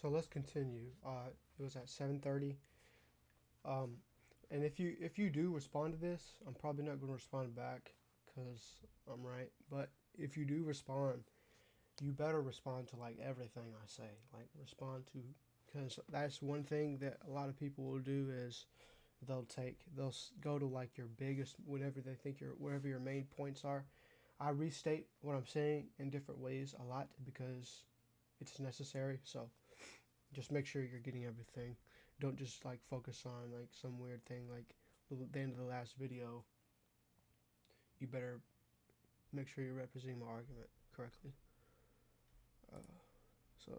So let's continue. It was at 7:30. Um, and if you do respond to this, I'm probably not going to respond back because I'm right. But if you do respond, you better respond to like everything I say. Like respond to, because that's one thing that a lot of people will do is they'll go to like your biggest, whatever they think your whatever your main points are. I restate what I'm saying in different ways a lot because it's necessary. So just make sure you're getting everything. Don't just like focus on like some weird thing like the end of the last video. You better make sure you're representing my argument correctly. Uh, so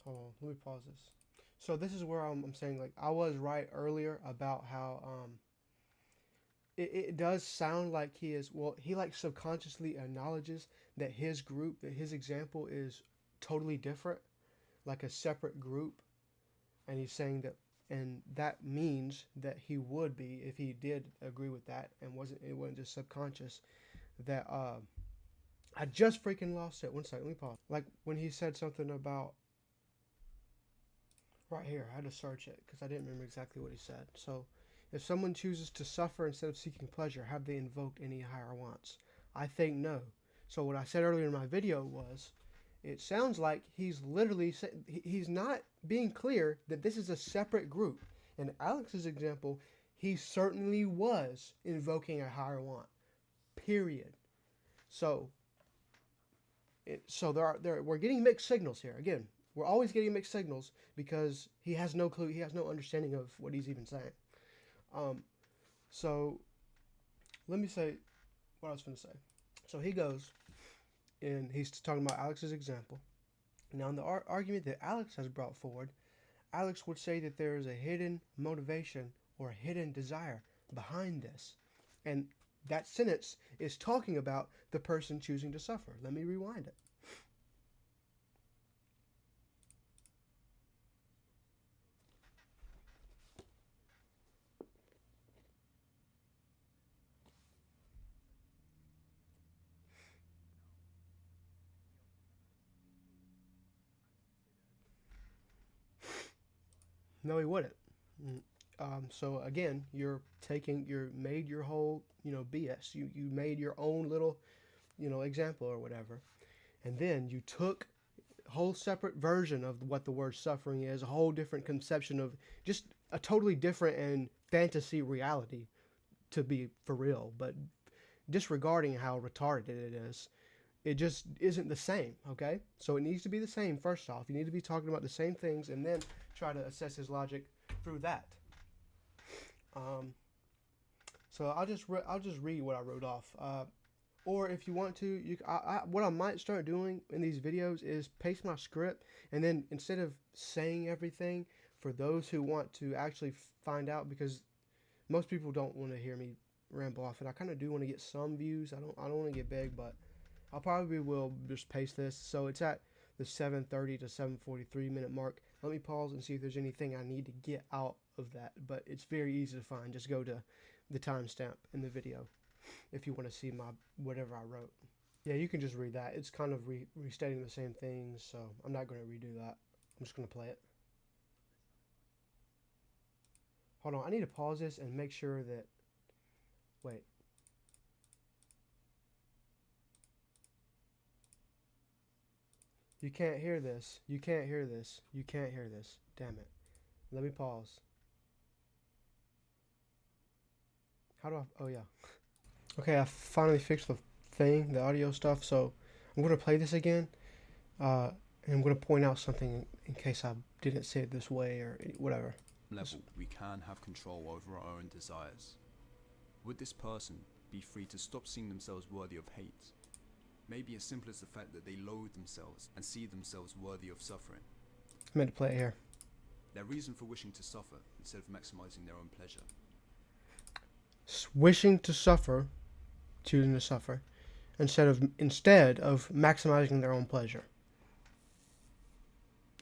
hold on, let me pause this. So this is where I'm saying like I was right earlier about how it does sound like he is, well, he like subconsciously acknowledges that his group, that his example is totally different, like a separate group, and he's saying that, and that means that he would be, if he did agree with that and it wasn't just subconscious, that I just freaking lost it. One second, let me pause. Like when he said something about right here, I had to search it because I didn't remember exactly what he said. So, if someone chooses to suffer instead of seeking pleasure, have they invoked any higher wants? I think no. So, what I said earlier in my video was, it sounds like he's not being clear that this is a separate group. In Alex's example, he certainly was invoking a higher want. Period. So, we're getting mixed signals here. Again, we're always getting mixed signals because he has no clue, he has no understanding of what he's even saying. Um, so let me say what I was going to say. So he goes and he's talking about Alex's example. Now, in the argument that Alex has brought forward, Alex would say that there is a hidden motivation or a hidden desire behind this. And that sentence is talking about the person choosing to suffer. Let me rewind it. No, he wouldn't. Mm. So again, you're made your whole, BS. You made your own little, example or whatever, and then you took a whole separate version of what the word suffering is, a whole different conception of just a totally different and fantasy reality, to be for real, but disregarding how retarded it is. It just isn't the same, okay? So it needs to be the same first off. You need to be talking about the same things and then try to assess his logic through that. Um, so I'll just read what I wrote off. Or if you want to, what I might start doing in these videos is paste my script, and then instead of saying everything, for those who want to actually find out, because most people don't want to hear me ramble off, and I kind of do want to get some views. I don't want to get big, but I'll probably will just paste this. So it's at the 7:30 to 7:43 minute mark. Let me pause and see if there's anything I need to get out of that. But it's very easy to find. Just go to the timestamp in the video if you want to see my whatever I wrote. Yeah, you can just read that. It's kind of restating the same things, so I'm not going to redo that. I'm just going to play it. Hold on, I need to pause this and make sure that. Wait. You can't hear this. You can't hear this. You can't hear this. Damn it. Let me pause. How do I? Oh, yeah. Okay, I finally fixed the thing, the audio stuff. So I'm going to play this again. And I'm going to point out something in case I didn't say it this way or whatever. Level, we can have control over our own desires. Would this person be free to stop seeing themselves worthy of hate? Maybe as simple as the fact that they loathe themselves and see themselves worthy of suffering. I meant to play it here. Their reason for wishing to suffer instead of maximizing their own pleasure. Wishing to suffer, choosing to suffer, instead of maximizing their own pleasure.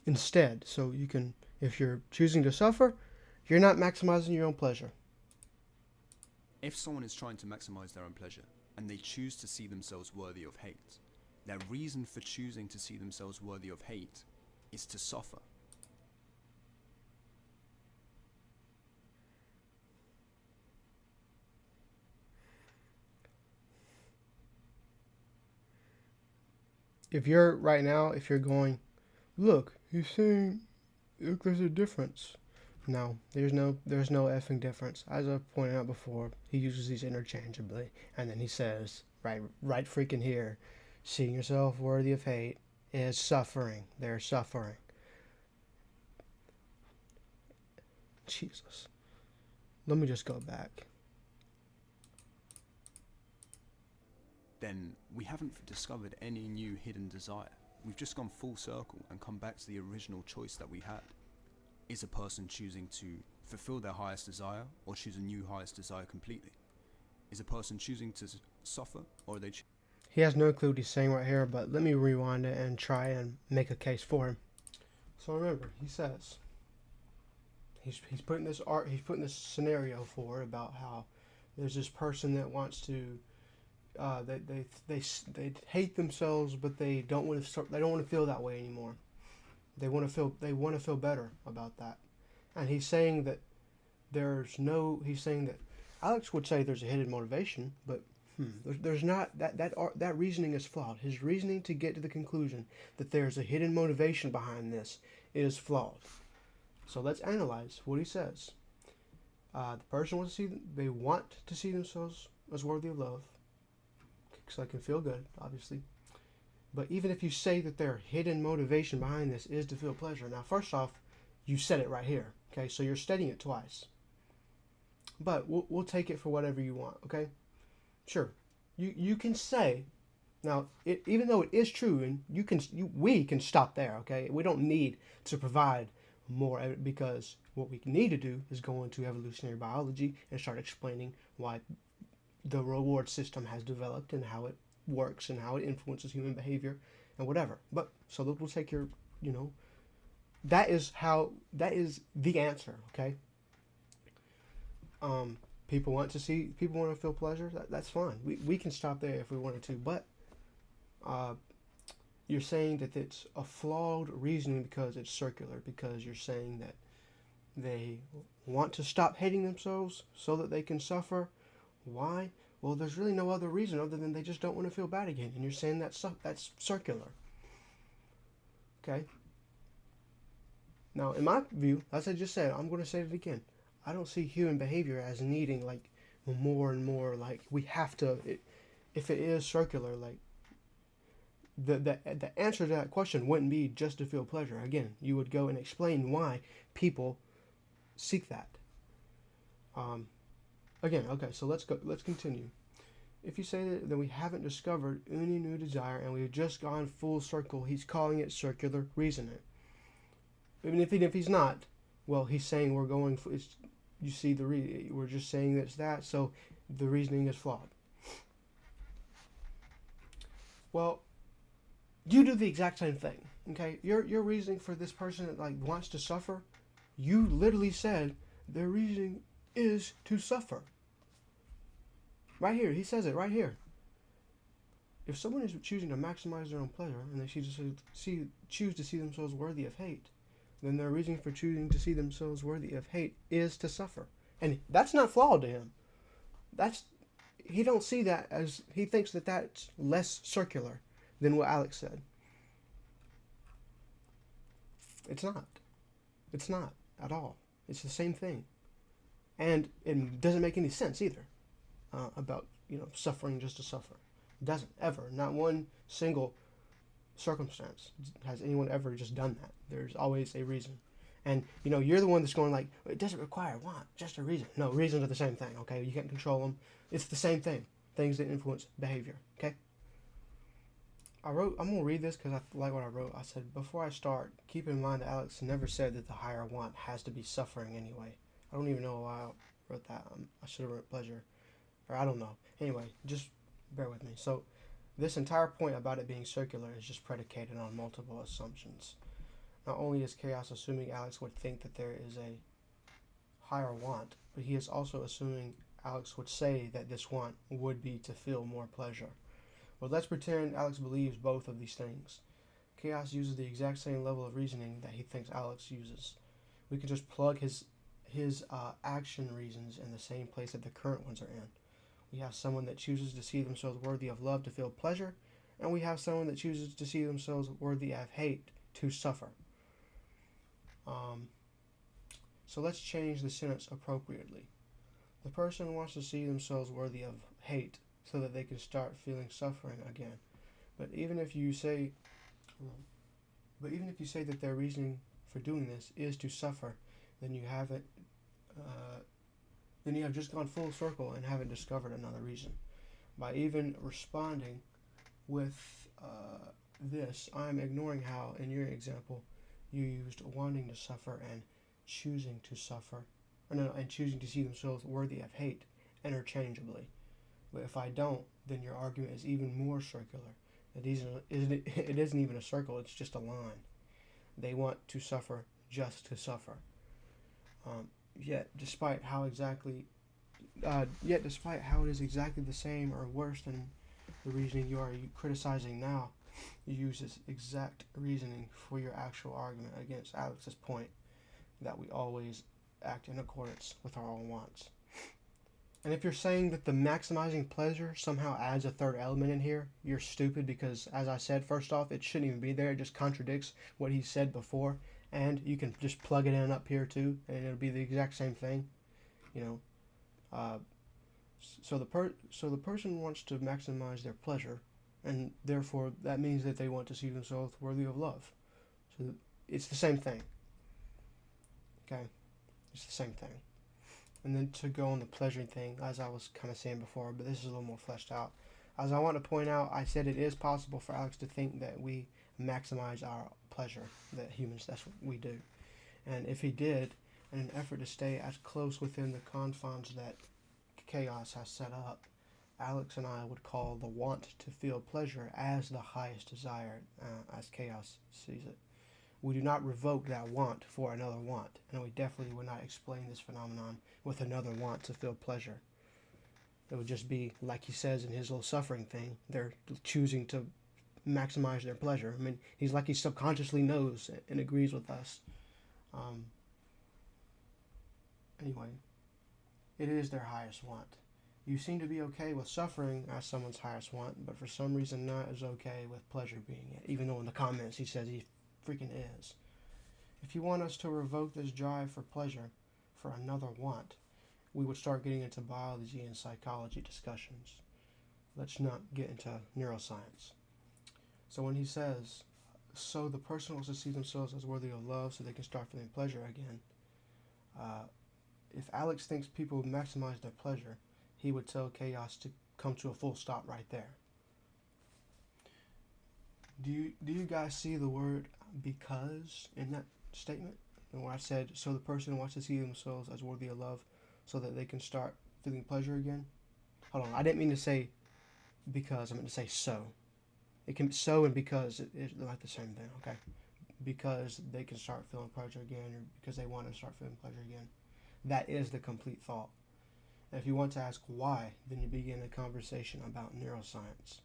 instead. So you can, if you're choosing to suffer, you're not maximizing your own pleasure. If someone is trying to maximize their own pleasure and they choose to see themselves worthy of hate, their reason for choosing to see themselves worthy of hate is to suffer. If you're right now, if you're going, look, he's saying, look, there's a difference. No, there's no effing difference. As I pointed out before, he uses these interchangeably, and then he says, right freaking here, seeing yourself worthy of hate is suffering. They're suffering. Jesus. Let me just go back. Then we haven't discovered any new hidden desire. We've just gone full circle and come back to the original choice that we had. Is a person choosing to fulfill their highest desire or choose a new highest desire completely? Is a person choosing to suffer or are they He has no clue what he's saying right here, but let me rewind it and try and make a case for him. So remember, he says he's putting this scenario forward about how there's this person that wants to they hate themselves, but they don't want to feel that way anymore. They want to feel better about that. And he's saying that he's saying that Alex would say there's a hidden motivation, but there's not. That reasoning is flawed. His reasoning to get to the conclusion that there's a hidden motivation behind this is flawed. So let's analyze what he says. The person they want to see themselves as worthy of love, so they can feel good, obviously. But even if you say that their hidden motivation behind this is to feel pleasure, now first off, you said it right here. Okay, so you're stating it twice. But we'll take it for whatever you want. Okay, sure. You can say now, even though it is true, and we can stop there. Okay, we don't need to provide more because what we need to do is go into evolutionary biology and start explaining why the reward system has developed and how it works and how it influences human behavior and whatever. But so we'll take your, that is the answer. Okay. People want to feel pleasure. That's fine. We can stop there if we wanted to. But you're saying that it's a flawed reasoning because it's circular. Because you're saying that they want to stop hating themselves so that they can suffer. Why? Well, there's really no other reason other than they just don't want to feel bad again. And you're saying that's circular. Okay? Now, in my view, as I just said, I'm going to say it again. I don't see human behavior as needing, like, more and more, like, we have to, if it is circular, like, the answer to that question wouldn't be just to feel pleasure. Again, you would go and explain why people seek that. Again, okay, so let's continue. If you say that we haven't discovered any new desire and we've just gone full circle, he's calling it circular reasoning. Even if he's not, well, he's saying we're going for it's. You see we're just saying it's that, so the reasoning is flawed. Well, you do the exact same thing. Okay, your reasoning for this person that like wants to suffer, you literally said their reasoning is to suffer. Right here, he says it right here. If someone is choosing to maximize their own pleasure and they choose to see themselves worthy of hate, then their reason for choosing to see themselves worthy of hate is to suffer. And that's not flawed to him. He don't see that as, he thinks that that's less circular than what Alex said. It's not. It's not at all. It's the same thing. And it doesn't make any sense either about, suffering just to suffer. It doesn't, ever. Not one single circumstance has anyone ever just done that. There's always a reason. And, you're the one that's going like, it doesn't require want, just a reason. No, reasons are the same thing, okay? You can't control them. It's the same thing. Things that influence behavior, okay? I'm going to read this because I like what I wrote. I said, before I start, keep in mind that Alex never said that the higher want has to be suffering anyway. I don't even know why I wrote that. I should have wrote pleasure. Or I don't know. Anyway, just bear with me. So, this entire point about it being circular is just predicated on multiple assumptions. Not only is Chaos assuming Alex would think that there is a higher want, but he is also assuming Alex would say that this want would be to feel more pleasure. Well, let's pretend Alex believes both of these things. Chaos uses the exact same level of reasoning that he thinks Alex uses. We can just plug his action reasons in the same place that the current ones are in. We have someone that chooses to see themselves worthy of love to feel pleasure, and we have someone that chooses to see themselves worthy of hate to suffer. So let's change the sentence appropriately. The person wants to see themselves worthy of hate so that they can start feeling suffering again. But even if you say that their reasoning for doing this is to suffer, then you haven't then you have just gone full circle and haven't discovered another reason. By even responding with this, I'm ignoring how, in your example, you used wanting to suffer and choosing to suffer, and choosing to see themselves worthy of hate interchangeably. But if I don't, then your argument is even more circular. It isn't even a circle, it's just a line. They want to suffer just to suffer. Yet, despite how it is exactly the same or worse than the reasoning you are criticizing now, you use this exact reasoning for your actual argument against Alex's point that we always act in accordance with our own wants. And if you're saying that the maximizing pleasure somehow adds a third element in here, you're stupid because, as I said, first off, it shouldn't even be there. It just contradicts what he said before. And you can just plug it in up here too, and it'll be the exact same thing. You know, so the person wants to maximize their pleasure, and therefore that means that they want to see themselves worthy of love. So it's the same thing. Okay, it's the same thing. And then to go on the pleasure thing, as I was kind of saying before, but this is a little more fleshed out. As I want to point out, I said it is possible for Alex to think that we maximize our pleasure, that humans, that's what we do. And if he did, in an effort to stay as close within the confines that Chaos has set up, Alex and I would call the want to feel pleasure as the highest desire, as Chaos sees it. We do not revoke that want for another want, and we definitely would not explain this phenomenon with another want to feel pleasure. It would just be, like he says in his little suffering thing, they're choosing to maximize their pleasure. I mean, he's like he subconsciously knows and agrees with us. Anyway, it is their highest want. You seem to be okay with suffering as someone's highest want, but for some reason not as okay with pleasure being it, even though in the comments he says he freaking is. If you want us to revoke this drive for pleasure for another want, we would start getting into biology and psychology discussions. Let's not get into neuroscience. So when he says, so the person wants to see themselves as worthy of love so they can start feeling pleasure again, if Alex thinks people maximize their pleasure, he would tell Chaos to come to a full stop right there. Do you guys see the word because in that statement? And where I said, so the person wants to see themselves as worthy of love so that they can start feeling pleasure again? Hold on, I didn't mean to say because, I meant to say so. It can so and because it's like the same thing, okay? Because they can start feeling pleasure again, or because they want to start feeling pleasure again. That is the complete thought. And if you want to ask why, then you begin a conversation about neuroscience.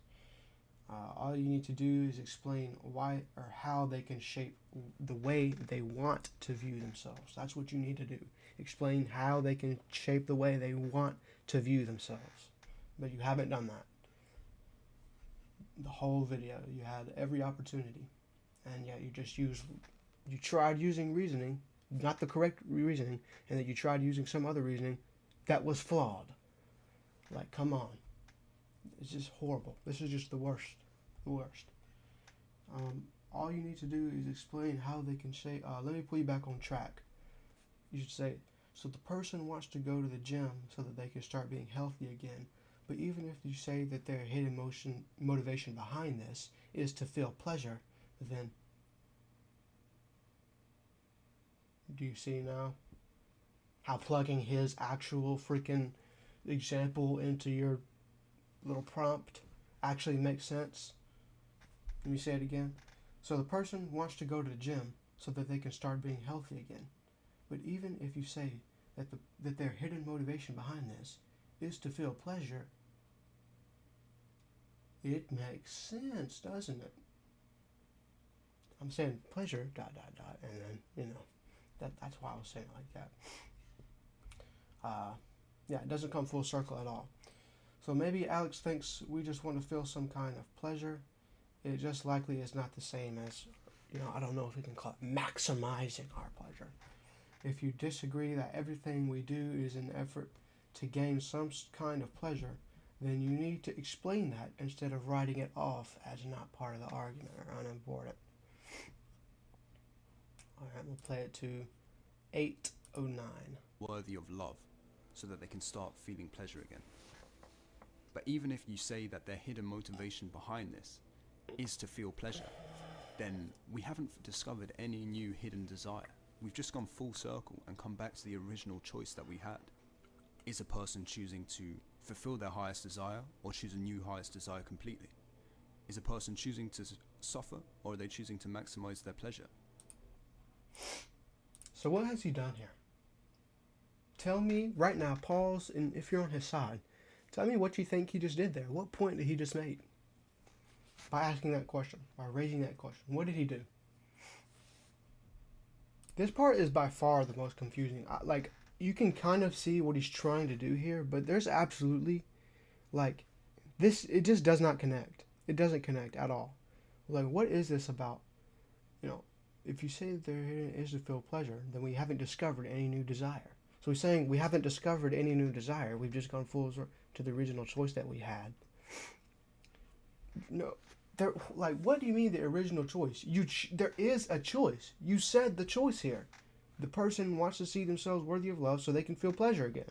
All you need to do is explain why or how they can shape the way they want to view themselves. That's what you need to do. Explain how they can shape the way they want to view themselves. But you haven't done that. The whole video, you had every opportunity, and yet you tried using reasoning, not the correct reasoning, and that you tried using some other reasoning that was flawed. Like, come on. It's just horrible. This is just the worst. The worst. All you need to do is explain how they can say, let me put you back on track. You should say, so the person wants to go to the gym so that they can start being healthy again. But even if you say that their hidden motivation behind this is to feel pleasure, then do you see now how plugging his actual freaking example into your little prompt actually makes sense? Let me say it again. So the person wants to go to the gym so that they can start being healthy again. But even if you say that their hidden motivation behind this is to feel pleasure, it makes sense, doesn't it? I'm saying pleasure, dot, dot, dot, and then, that's why I was saying it like that. Yeah, it doesn't come full circle at all. So maybe Alex thinks we just want to feel some kind of pleasure. It just likely is not the same as, I don't know if we can call it maximizing our pleasure. If you disagree that everything we do is an effort to gain some kind of pleasure, then you need to explain that instead of writing it off as not part of the argument or unimportant. Alright, we'll play it to 809. Worthy of love, so that they can start feeling pleasure again. But even if you say that their hidden motivation behind this is to feel pleasure, then we haven't discovered any new hidden desire. We've just gone full circle and come back to the original choice that we had. Is a person choosing to fulfill their highest desire or choose a new highest desire completely? Is a person choosing to suffer, or are they choosing to maximize their pleasure? So what has he done here? Tell me right now, pause, and if you're on his side, tell me what you think he just did there. What point did he just make? By asking that question, by raising that question. What did he do? This part is by far the most confusing. You can kind of see what he's trying to do here, but there's absolutely, it just does not connect. It doesn't connect at all. What is this about? If you say that there is to feel pleasure, then we haven't discovered any new desire. So he's saying we haven't discovered any new desire. We've just gone full to the original choice that we had. No, what do you mean the original choice? There is a choice. You said the choice here. The person wants to see themselves worthy of love so they can feel pleasure again.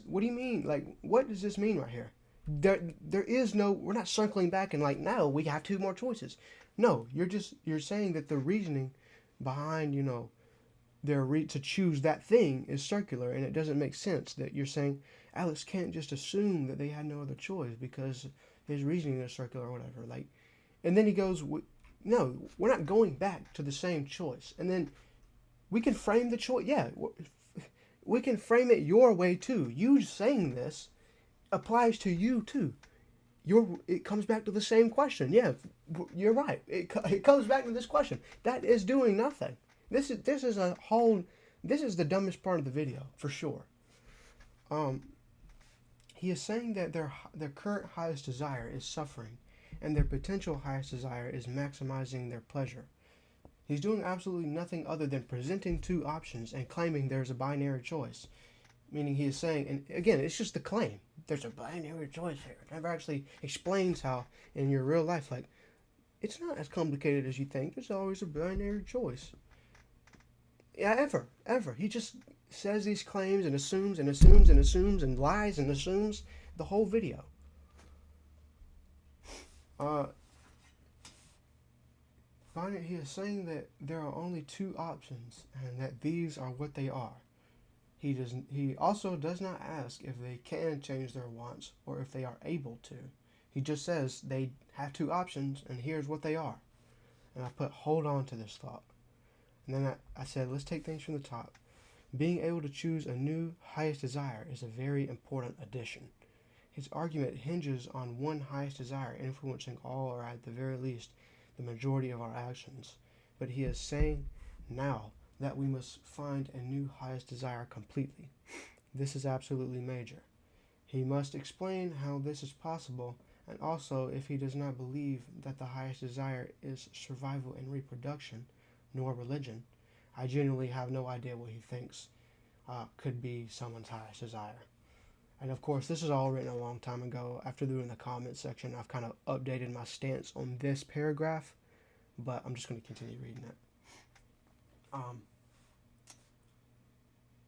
What do you mean? What does this mean right here? There is no, we're not circling back and no, we have two more choices. No, you're saying that the reasoning behind, to choose that thing is circular, and it doesn't make sense. That you're saying Alex can't just assume that they had no other choice because his reasoning is circular or whatever. And then he goes, no, we're not going back to the same choice. And then we can frame the choice. Yeah, we can frame it your way too. You saying this applies to you too. It comes back to the same question. Yeah, you're right. It comes back to this question. That is doing nothing. This is the dumbest part of the video for sure. He is saying that their current highest desire is suffering, and their potential highest desire is maximizing their pleasure. He's doing absolutely nothing other than presenting two options and claiming there's a binary choice. Meaning he is saying, and again, it's just the claim. There's a binary choice here. It never actually explains how in your real life, it's not as complicated as you think. There's always a binary choice. Yeah, ever. He just says these claims and assumes and assumes and assumes and lies and assumes the whole video. Finally, he is saying that there are only two options and that these are what they are. He also does not ask if they can change their wants or if they are able to. He just says they have two options and here's what they are. And I put hold on to this thought. And then I said, let's take things from the top. Being able to choose a new highest desire is a very important addition. His argument hinges on one highest desire influencing all, or at the very least, the majority of our actions. But he is saying now that we must find a new highest desire completely. This is absolutely major. He must explain how this is possible, and also if he does not believe that the highest desire is survival and reproduction, nor religion, I genuinely have no idea what he thinks could be someone's highest desire. And of course, this is all written a long time ago. After doing the comment section, I've kind of updated my stance on this paragraph, but I'm just going to continue reading it.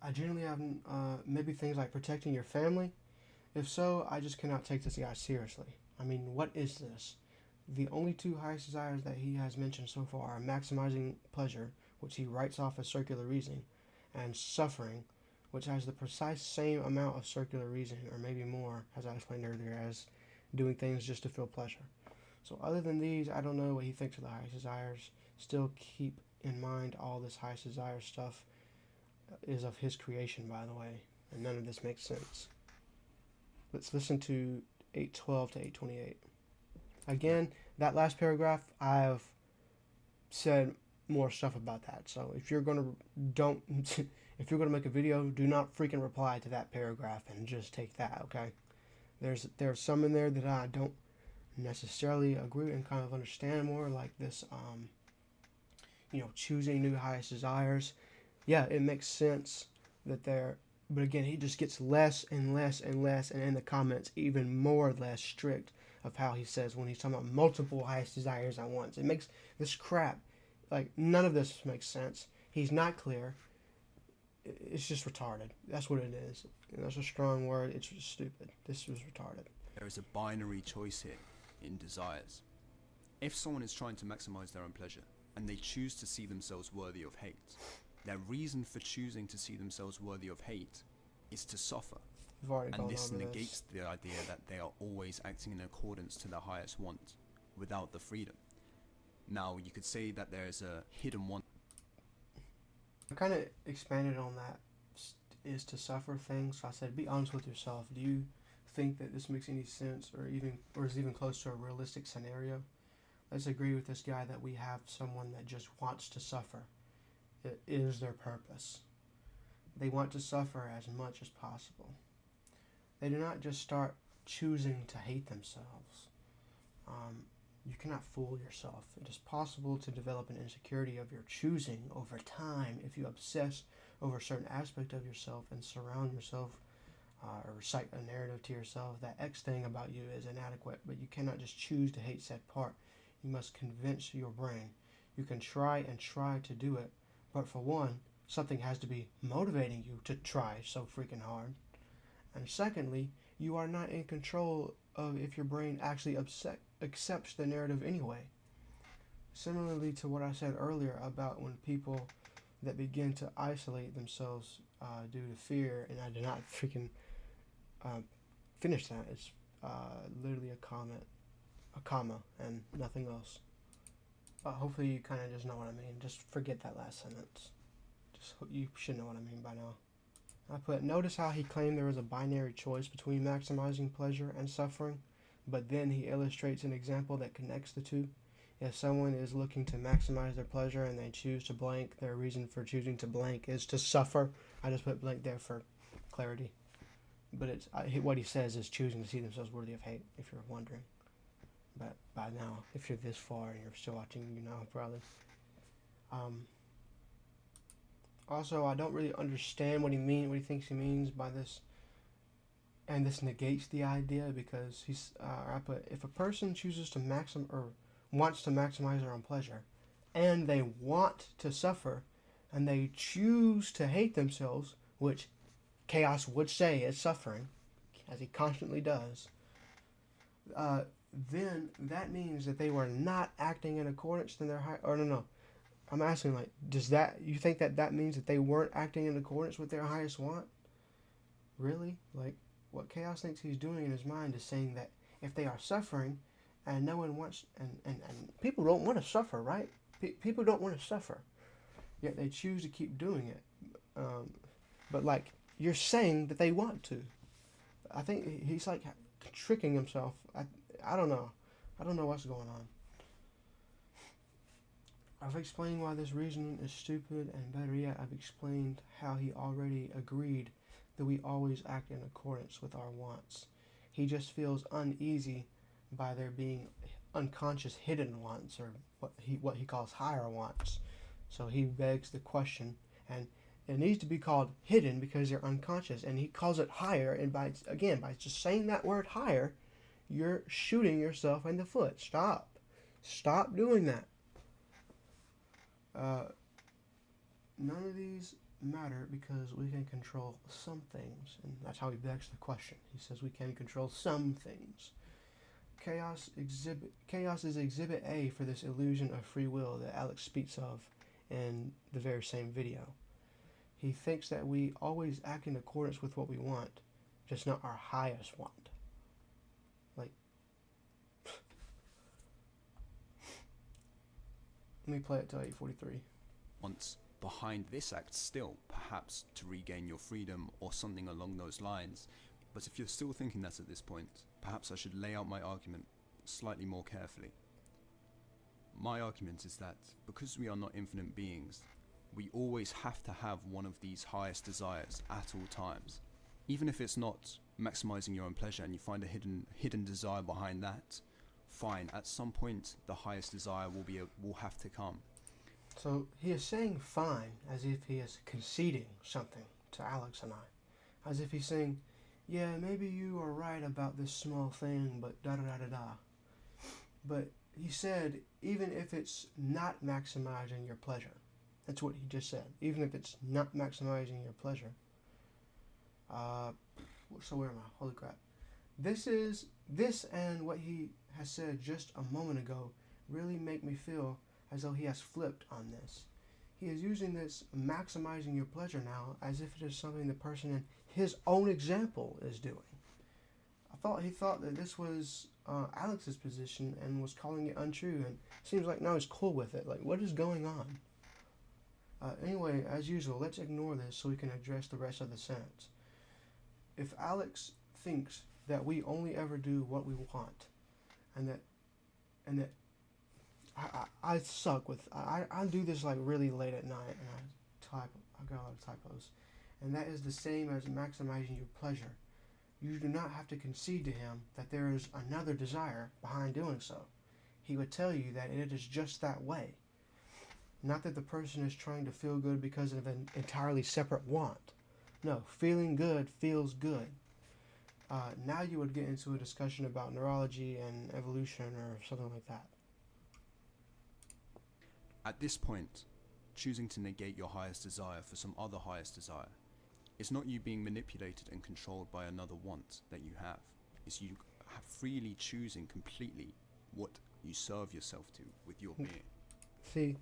I generally have maybe things like protecting your family. If so, I just cannot take this guy seriously. I mean, what is this? The only two highest desires that he has mentioned so far are maximizing pleasure, which he writes off as circular reasoning, and suffering, which has the precise same amount of circular reasoning, or maybe more, as I explained earlier, as doing things just to feel pleasure. So other than these, I don't know what he thinks of the highest desires. Still keep in mind all this highest desire stuff is of his creation, by the way, and none of this makes sense. Let's listen to 8:12 to 8:28. Again, that last paragraph, I've said more stuff about that. So if you're gonna don't if you're gonna make a video, do not freaking reply to that paragraph and just take that. Okay? There's some in there that I don't necessarily agree and kind of understand more, like this choosing new highest desires. Yeah, it makes sense that they're, but again, he just gets less and less and less, and in the comments, even more or less strict of how he says when he's talking about multiple highest desires at once. It makes this crap, like, none of this makes sense. He's not clear. It's just retarded. That's what it is. And that's a strong word. It's just stupid. This was retarded. There is a binary choice here in desires. If someone is trying to maximize their own pleasure and they choose to see themselves worthy of hate, their reason for choosing to see themselves worthy of hate is to suffer. We've already And gone this over negates the idea that they are always acting in accordance to their highest want without the freedom. Now, you could say that there is a hidden want. I kind of expanded on that is to suffer thing. So I said, be honest with yourself. Do you think that this makes any sense, or is even close to a realistic scenario? Let's agree with this guy that we have someone that just wants to suffer. It is their purpose. They want to suffer as much as possible. They do not just start choosing to hate themselves. You cannot fool yourself. It is possible to develop an insecurity of your choosing over time if you obsess over a certain aspect of yourself and surround yourself or recite a narrative to yourself that X thing about you is inadequate, but you cannot just choose to hate said part. You must convince your brain. You can try and try to do it, but for one, something has to be motivating you to try so freaking hard. And secondly, you are not in control of if your brain actually accepts the narrative anyway. Similarly to what I said earlier about when people that begin to isolate themselves due to fear, and I did not freaking finish that. It's literally a comma, and nothing else. Hopefully you kind of just know what I mean. Just forget that last sentence. You should know what I mean by now. I put, notice how he claimed there was a binary choice between maximizing pleasure and suffering, but then he illustrates an example that connects the two. If someone is looking to maximize their pleasure and they choose to blank, their reason for choosing to blank is to suffer. I just put blank there for clarity. But what he says is choosing to see themselves worthy of hate, if you're wondering. But by now, if you're this far and you're still watching, you know, probably. Also, I don't really understand what he thinks he means by this, and this negates the idea because I put, if a person chooses to wants to maximize their own pleasure, and they want to suffer, and they choose to hate themselves, which Chaos would say is suffering, as he constantly does, then that means that they were not acting in accordance to their no. I'm asking, like, you think that means that they weren't acting in accordance with their highest want? Really? Like, what Chaos thinks he's doing in his mind is saying that if they are suffering, and no one wants, and people don't want to suffer, right? People don't want to suffer, yet they choose to keep doing it. But, like, you're saying that they want to. I think he's, like, tricking himself. I don't know. I don't know what's going on. I've explained why this reasoning is stupid, and better yet, I've explained how he already agreed that we always act in accordance with our wants. He just feels uneasy by there being unconscious hidden wants, or what he calls higher wants. So he begs the question, and it needs to be called hidden because they're unconscious, and he calls it higher, and by just saying that word higher, you're shooting yourself in the foot. Stop doing that. None of these matter because we can control some things, and that's how he begs the question. He says we can control some things. Chaos is exhibit A for this illusion of free will that Alex speaks of in the very same video. He thinks that we always act in accordance with what we want, just not our highest want. Like, let me play it till 8:43. wants behind this act still, perhaps to regain your freedom or something along those lines. But if you're still thinking that at this point, perhaps I should lay out my argument slightly more carefully. My argument is that because we are not infinite beings, we always have to have one of these highest desires at all times. Even if it's not maximizing your own pleasure and you find a hidden desire behind that, fine, at some point the highest desire will have to come. So he is saying fine as if he is conceding something to Alex and I. As if he's saying, yeah, maybe you are right about this small thing, but da-da-da-da-da. But he said, even if it's not maximizing your pleasure, that's what he just said. Even if it's not maximizing your pleasure. So where am I? Holy crap. This and what he has said just a moment ago really make me feel as though he has flipped on this. He is using this maximizing your pleasure now as if it is something the person in his own example is doing. He thought that this was Alex's position and was calling it untrue, and seems like now he's cool with it. Like, what is going on? Anyway, as usual, let's ignore this so we can address the rest of the sentence. If Alex thinks that we only ever do what we want, and that I suck with I do this like really late at night, and I got a lot of typos, and that is the same as maximizing your pleasure. You do not have to concede to him that there is another desire behind doing so. He would tell you that it is just that way. Not that the person is trying to feel good because of an entirely separate want. No, feeling good feels good. Now you would get into a discussion about neurology and evolution or something like that. At this point, choosing to negate your highest desire for some other highest desire, it's not you being manipulated and controlled by another want that you have. It's you freely choosing completely what you serve yourself to with your being. See,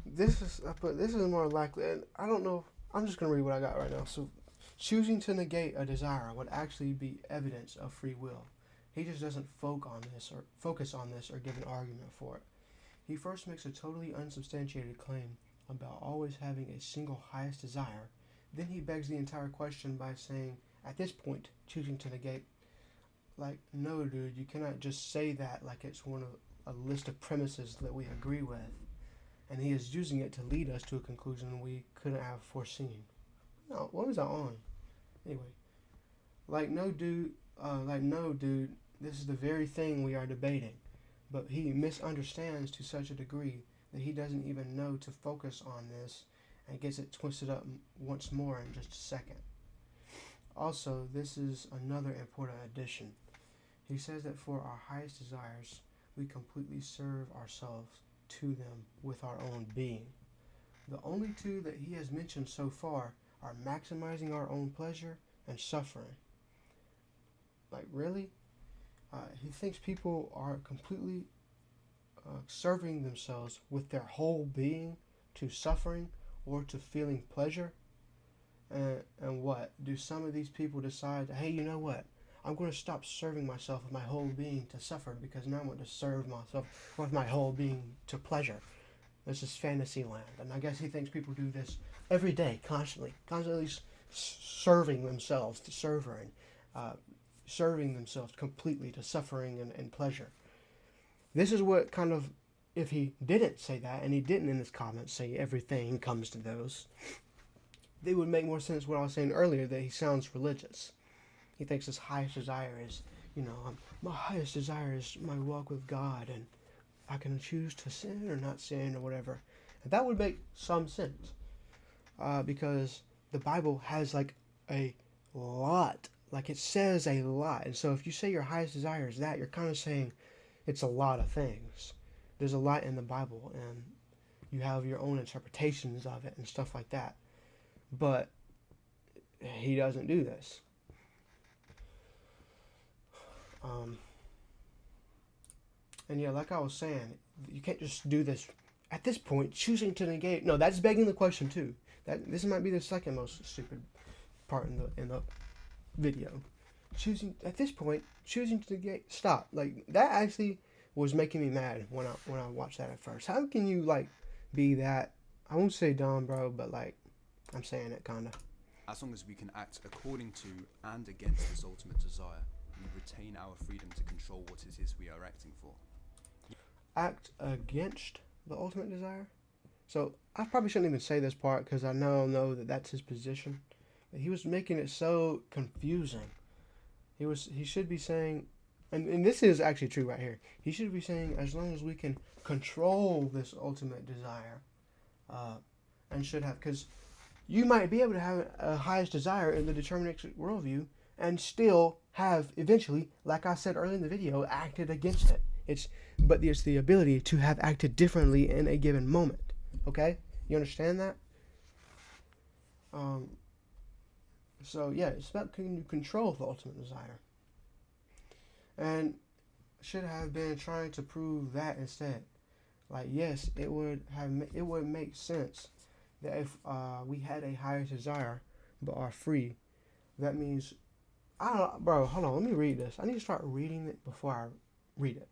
this is more likely, and I don't know, I'm just going to read what I got right now. So, choosing to negate a desire would actually be evidence of free will. He just doesn't focus on this or give an argument for it. He first makes a totally unsubstantiated claim about always having a single highest desire. Then he begs the entire question by saying, at this point, choosing to negate. Like, no, dude, you cannot just say that like it's one of a list of premises that we agree with. And he is using it to lead us to a conclusion we couldn't have foreseen. No, what was I on? Anyway, no, dude, this is the very thing we are debating. But he misunderstands to such a degree that he doesn't even know to focus on this and gets it twisted up once more in just a second. Also, this is another important addition. He says that for our highest desires, we completely serve ourselves to them with our own being. The only two that he has mentioned so far are maximizing our own pleasure and suffering. Like, really? He thinks people are completely serving themselves with their whole being to suffering or to feeling pleasure. And what? Do some of these people decide, hey, you know what? I'm going to stop serving myself with my whole being to suffer because now I want to serve myself with my whole being to pleasure. This is fantasy land. And I guess he thinks people do this every day, constantly serving themselves to suffering, serving themselves completely to suffering and pleasure. This is what kind of, if he didn't say that, and he didn't in his comments say everything comes to those, they would make more sense what I was saying earlier, that he sounds religious. He thinks his highest desire is, my highest desire is my walk with God, and I can choose to sin or not sin or whatever. And that would make some sense, because the Bible has like a lot, like it says a lot. And so if you say your highest desire is that, you're kind of saying it's a lot of things. There's a lot in the Bible, and you have your own interpretations of it and stuff like that. But he doesn't do this. And yeah, like I was saying, you can't just do this at this point, choosing to negate. No, that's begging the question too. This might be the second most stupid part in the video. Choosing to negate. Stop. Like, that actually was making me mad when I watched that at first. How can you be that I won't say dumb, bro, but like I'm saying it kind of. As long as we can act according to and against this ultimate desire, we retain our freedom to control what it is we are acting for. Act against the ultimate desire. So I probably shouldn't even say this part because I know that that's his position. But he was making it so confusing. He should be saying, and this is actually true right here. He should be saying as long as we can control this ultimate desire, and should have, because you might be able to have a highest desire in the deterministic worldview and still have eventually, like I said earlier in the video, acted against it. But it's the ability to have acted differently in a given moment. Okay, you understand that? So yeah, it's about can you control the ultimate desire, and should have been trying to prove that instead. Like yes, it would make sense that if we had a higher desire but are free, that means I don't, bro. Hold on, let me read this. I need to start reading it before I read it.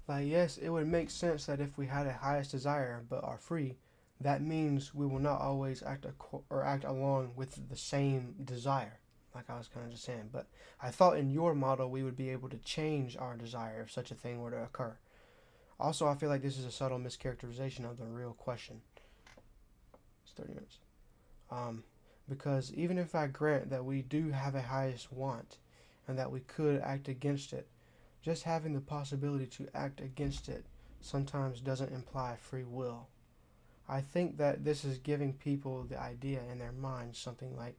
Like yes, it would make sense that if we had a highest desire but are free, that means we will not always act along with the same desire. Like I was kind of just saying, but I thought in your model we would be able to change our desire if such a thing were to occur. Also, I feel like this is a subtle mischaracterization of the real question. It's 30 minutes. Because even if I grant that we do have a highest want and that we could act against it, just having the possibility to act against it sometimes doesn't imply free will. I think that this is giving people the idea in their minds something like,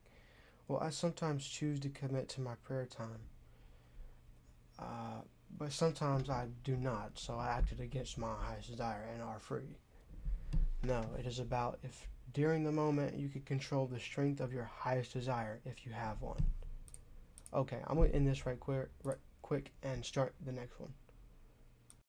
well, I sometimes choose to commit to my prayer time, but sometimes I do not, so I acted against my highest desire and are free. No, it is about if during the moment you could control the strength of your highest desire if you have one. Okay, I'm going to end this right quick and start the next one.